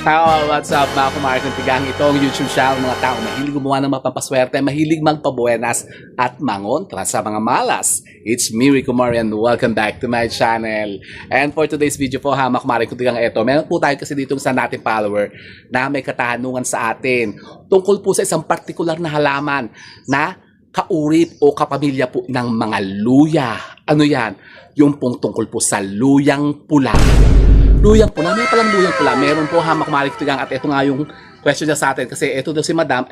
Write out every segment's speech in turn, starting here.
Oh, what's up mga kumare kong tigang? Ito ang YouTube channel mga tao mahilig gumawa ng mapapaswerte, mahilig magpabuenas at mangontra sa mga malas. It's me, Rico Marian. Welcome back to my channel. And for today's video po ha, mga kumare kong tigang, ito, meron po tayo kasi dito sa nating follower na may katanungan sa atin tungkol po sa isang partikular na halaman na kaurip o kapamilya po ng mga luya. Ano yan? Yung pong tungkol po sa luyang pula. Luyang pula, may palang luyang pula. Meron po hamak malik tigang at ito nga yung question niya sa atin kasi ito daw si Madam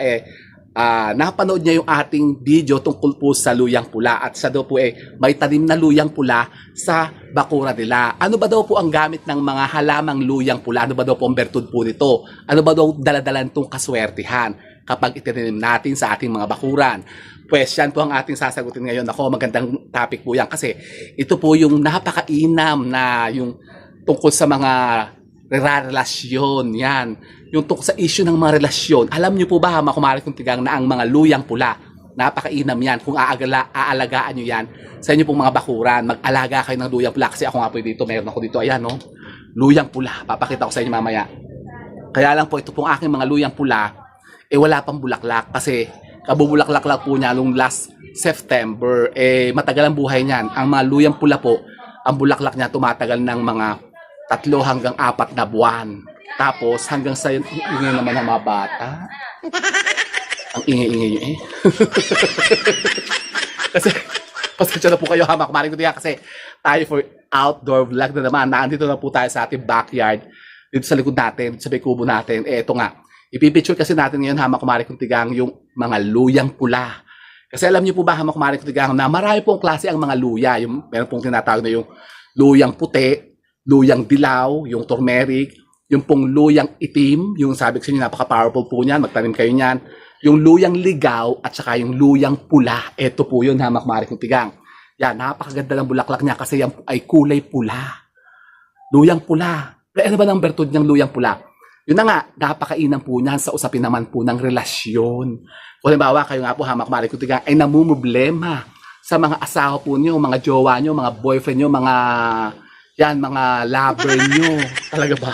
napanood niya yung ating video tungkol po sa luyang pula at siya daw po may tanim na luyang pula sa bakura nila. Ano ba daw po ang gamit ng mga halamang luyang pula? Ano ba daw po ang bertud po nito? Ano ba daw daladalan itong kaswertihan kapag itinanim natin sa ating mga bakuran? Pues yan po ang ating sasagutin ngayon. Ako, magandang topic po yan kasi ito po yung napakainam na yung tungkol sa mga relasyon, yan. Yung tungkol sa issue ng mga relasyon. Alam niyo po ba, mga kumare kong tigang, na ang mga luyang pula, napakainam yan. Kung aalagaan nyo yan sa inyo pong mga bakuran, mag-alaga kayo ng luyang pula. Kasi ako nga po dito, meron ako dito, ayan, no? Luyang pula. Papakita ko sa inyo mamaya. Kaya lang po, ito pong aking mga luyang pula, wala pang bulaklak. Kasi kabubulaklak lang po niya nung last September. Matagal ang buhay niyan. Ang mga luyang pula po, ang bulaklak niya tumatagal ng mga 3 hanggang 4 na buwan. Tapos hanggang sa ingay naman ng mga bata. Ang ingay-ingay nyo Kasi, pasensya na po kayo hamak. Maring ko diyan kasi tayo for outdoor vlog na naman. Naandito na po tayo sa ating backyard. Dito sa likod natin, dito sa may kubo natin. Ito nga. Ipipicture kasi natin ngayon hamak kumari kong tigang yung mga luyang pula. Kasi alam niyo po ba hamak kumari kong tigang na marami pong klase ang mga luya. Yung, meron pong tinatawag na yung luyang puti, luyang dilaw, yung turmeric, yung pong luyang itim, yung sabi ko sa inyo napaka-powerful po niyan, magtanim kayo niyan. Yung luyang ligaw at saka yung luyang pula. Ito po yun hamak kumari kong tigang. Yan, napakaganda ng bulaklak niya kasi yan ay kulay pula. Luyang pula. Pero ano ba ng bertud niyang luyang pula? Yun na nga, napakainam po niyan sa usapin naman po ng relasyon. Kung halimbawa, kayo nga po, hamak mali ko tiga, ay namumblema sa mga asawa po niyo, mga jowa niyo, mga boyfriend niyo, mga, yan, mga lover niyo. Talaga ba?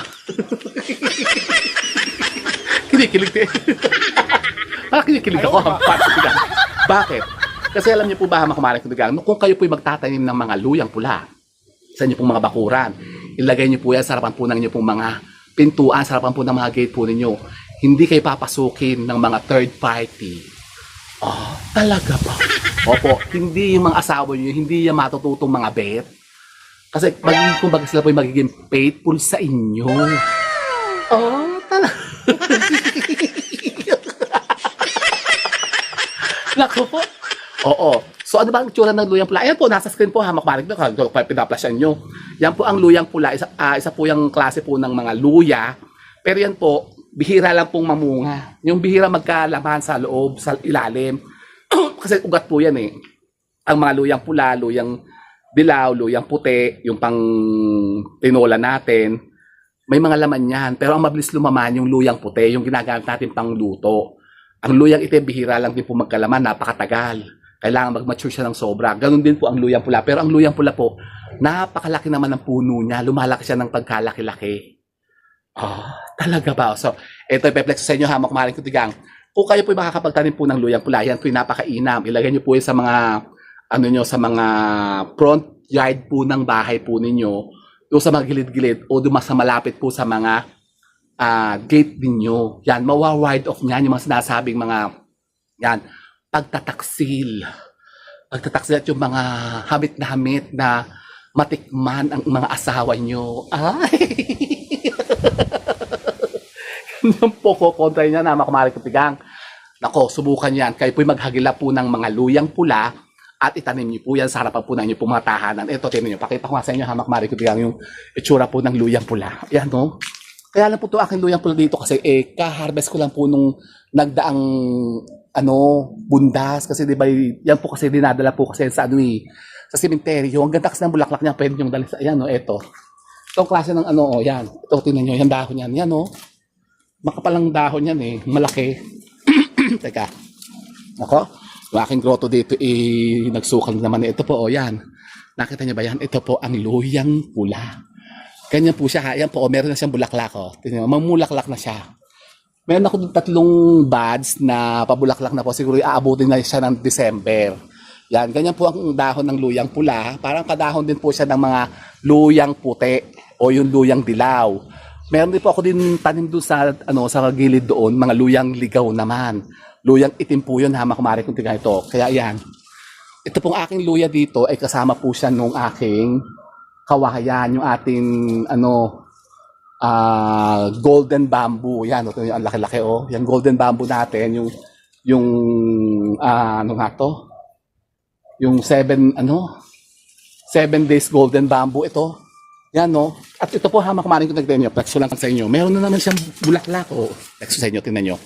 Kinikilig din. Kinikilig ako, hampat. Bakit? Kasi alam niyo po ba, hamak mali ko tiga, kung kayo po'y magtatanim ng mga luyang pula sa inyo pong mga bakuran, ilagay niyo po yan sa harapan po ng inyo pong mga pintuan, sa harapan po ng mga gate po ninyo. Hindi kayo papasukin ng mga third party. Oh, talaga ba? Opo, hindi yung mga asawa nyo, hindi yung matututong mga bet. Kasi kumbaga sila po yung magiging faithful sa inyo. Oh, talaga. Naku po. Oo. So ano ba ang tsura ng luyang pula? Ayan po, nasa screen po, hamak marik na, pinaplasyan nyo. Yan po ang luyang pula, isa po yung klase po ng mga luya. Pero yan po, bihira lang pong mamunga. Yung bihira magkalaman sa loob, sa ilalim. Kasi ugat po yan Ang mga luyang pula, luyang dilaw, luyang puti, yung pang tinola natin, may mga laman yan. Pero ang mabilis lumaman yung luyang puti, yung ginagamit natin pang luto. Ang luyang itim, bihira lang din po magkalaman, napakatagal. Kailangan mag-mature siya ng sobra. Ganun din po ang luyang pula. Pero ang luyang pula po, napakalaki naman ng puno niya. Lumalaki siya ng pagkalaki-laki. Oh, talaga ba? So, ito ipeplex sa inyo, hamak maring kutigang. Kung kayo po makakapagtanim po ng luyang pula, yan po yung napakainam. Ilagay niyo po yan sa mga, sa mga front yard po ng bahay po ninyo. Doon sa mga gilid-gilid o doon sa malapit po sa mga gate ninyo. Yan, mawa-wide off niyan yung mga sinasabing mga, yan, pagtataksil. Pagtataksil at yung mga hamit na matikman ang mga asawa nyo. Ay! Ganyan po ko, kontra niya na makumari katigang. Nako, subukan yan. Kayo po'y maghagila po ng mga luyang pula at itanim niyo po yan sa harapan po ng inyo pong mga tahanan. Ito, tinan niyo. Pakita ko nga sa inyo, hamak mari katigang, yung itsura po ng luyang pula. Ayan, no? Kaya lang po ito aking luyang pula dito kasi ka-harvest ko lang po nung nagdaang bundas kasi 'di ba yan po kasi dinadala po kasi sa sa sementeryo. Ang ganda kasi ng bulaklak niya, pwede yung dali sa ayan ito. Itong klase ng yan. Ito tingnan niyo, yan dahon niyan. Yan makapalang dahon yan malaki. Teka. Nako, yung aking grotto dito nagsukal naman ito po yan. Nakita niyo ba yan? Ito po ang luyang pula. Ganyan po siya. Ayan po, meron na siyang bulaklak. Oh. Tingnan mo, mamulaklak na siya. Meron ako dun 3 buds na pabulaklak na po. Siguro aabutin na siya ng December. Yan, ganyan po ang dahon ng luyang pula. Parang kadahon din po siya ng mga luyang puti o yung luyang dilaw. Meron din po ako din tanim doon sa, sa gilid doon, mga luyang ligaw naman. Luyang itim po yun, hama kumari kung tingnan ito. Kaya yan. Ito pong aking luya dito ay kasama po siya nung aking kawayan, yung ating golden bamboo. Yan, ito yung laki-laki oh. Yung golden bamboo natin, yung ano nga to? Yung 7 days golden bamboo ito. Yan no. At ito po hama kumarin ko nagtayo. Plexo lang sa inyo. Meron na naman siyang bulaklak oh. Plexo sa inyo, tingnan nyo.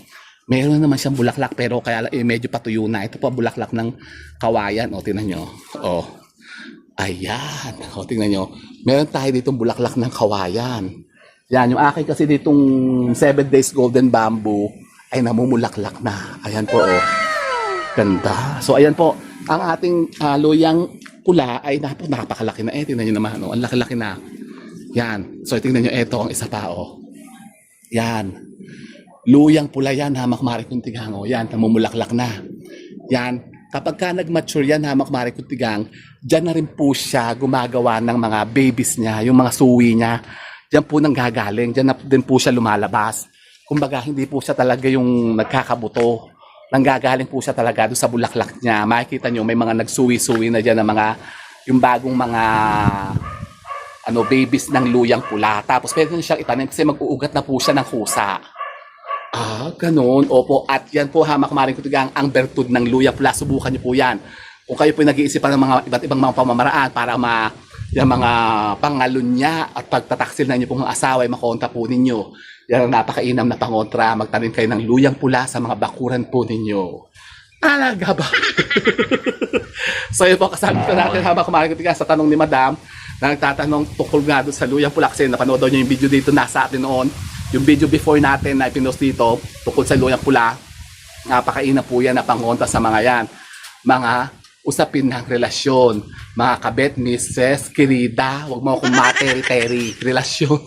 Meron na naman siyang bulaklak pero kaya medyo patuyo na. Ito po bulaklak ng kawayan. O, tingnan nyo. O. Ayan. O, tingnan nyo. Meron tayo ditong bulaklak ng kawayan. Yan. Yung akin kasi ditong 7 days golden bamboo ay namumulaklak na. Ayan po. O. Ganda. So, ayan po. Ang ating luyang pula ay napakalaki na. Tingnan nyo naman. O. Ang laki-laki na. Yan. So, tingnan nyo. Ito ang isa pa. O. Yan. Luyang pula yan, hamak marikong tigang. O yan, namumulaklak na. Yan, kapag ka nag-mature yan, hamak marikong tigang, dyan na rin po siya gumagawa ng mga babies niya, yung mga suwi niya. Dyan po nang gagaling, dyan na din po siya lumalabas. Kumbaga, hindi po siya talaga yung nagkakabuto. Nanggagaling po siya talaga doon sa bulaklak niya. Makikita nyo, may mga nagsuwi-suwi na dyan ng mga, yung bagong mga babies ng luyang pula. Tapos pwede nyo siyang itanim kasi mag-uugat na po siya ng kusa. Ganun. Opo. At yan po, hamak maring kutigang ang bertud ng luyang pula. Subukan niyo po yan. Kung kayo po nag-iisipan ng mga iba't ibang mga pamamaraan para yung mga pangalunya at pagtataksil na niyo pong asawa ay makonta po ninyo. Yan ang napakainam na pangontra. Magtanim kayo ng luyang pula sa mga bakuran po ninyo. Alaga ba? So yun po, kasama ko natin hamak maring kutigang sa tanong ni Madam na nagtatanong tukol nga doon sa luyang pula kasi napanood niyo yung video dito nasa atin noon. Yung video before natin na ipinost dito tungkol sa luyang pula, napakaina po yan na pangonta sa mga yan. Mga usapin ng relasyon. Mga kabet, mistress, kirida, huwag mo akong materi-teri, relasyon.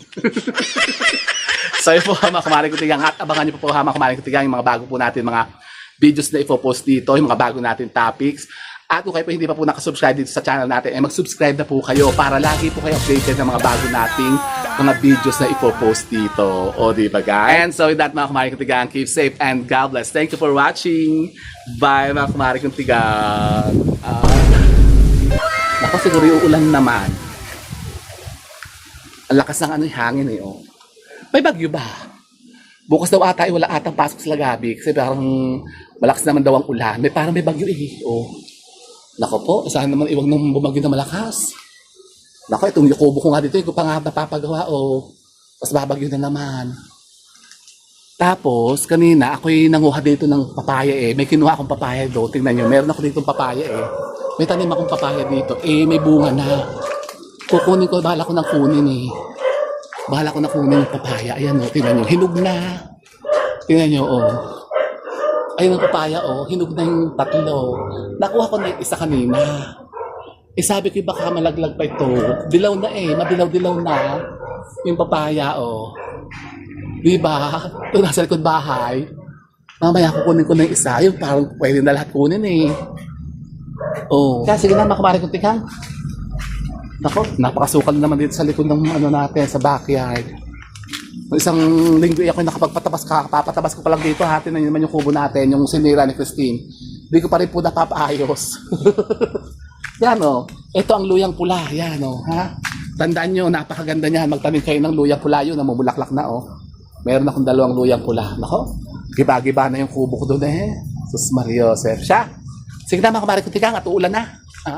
So yun po, mga kumaring kutigang, at abangan nyo po mga kumaring kutigang, yung mga bago po natin, mga videos na ipopost dito, yung mga bago natin topics. At kung kayo po hindi pa po nakasubscribe dito sa channel natin, mag-subscribe na po kayo para lagi po kayo updated ng mga bago nating mga videos na ipopost dito. O diba guys? And so with that mga kumaring kutigang, keep safe and God bless. Thank you for watching. Bye mga kumaring kutigang. Ako siguro yung ulan naman. Ang lakas ng hangin eh. Oh. May bagyo ba? Bukas daw ata ay wala atang pasok sa Lagabi kasi parang malakas naman daw ang ulan. Parang may bagyo eh. Oh. Nako po, saan naman iwag nung bumagyo na malakas. Nako, itong yukubo ko nga dito, ko pa nga napapagawa mas babagyo na naman. Tapos, kanina, ako'y nanguha dito ng papaya eh. May kinuha akong papaya doon. Tingnan nyo, meron ako dito ng papaya eh. May tanim akong papaya dito. Eh, may bunga na. Kukunin ko, bahala ko nang kunin eh. Bahala ko nang kunin yung papaya. Ayan o, tingnan nyo, hinog na. Tingnan nyo, ayun ang papaya, hinog na yung 3. Nakuha ko na yung isa kanina. Sabi ko, baka malaglag pa ito. Dilaw na madilaw-dilaw na yung papaya, Diba? Ito nasa likod bahay. Mamaya kukunin ko na yung isa. Yung parang pwede na lahat kunin eh. Kaya sige na, makamari kong tikang. Nako, napakasukal naman dito sa likod ng natin, sa backyard. Isang linggo ako nakapagpatabas papatabas ko pa lang dito, hati na naman yung kubo natin, yung sinira ni Christine. Hindi ko pa rin po napapaayos. Yan ito ang luyang pula, yan ha. Tandaan nyo, napakaganda niyan, magtanim kayo ng luyang pula yun, namumulaklak na Meron akong 2 luyang pula. Nako, giba-giba na yung kubo ko doon Sus Mario Joseph. Siya, sige na mga kumari ko tikang at uulan na.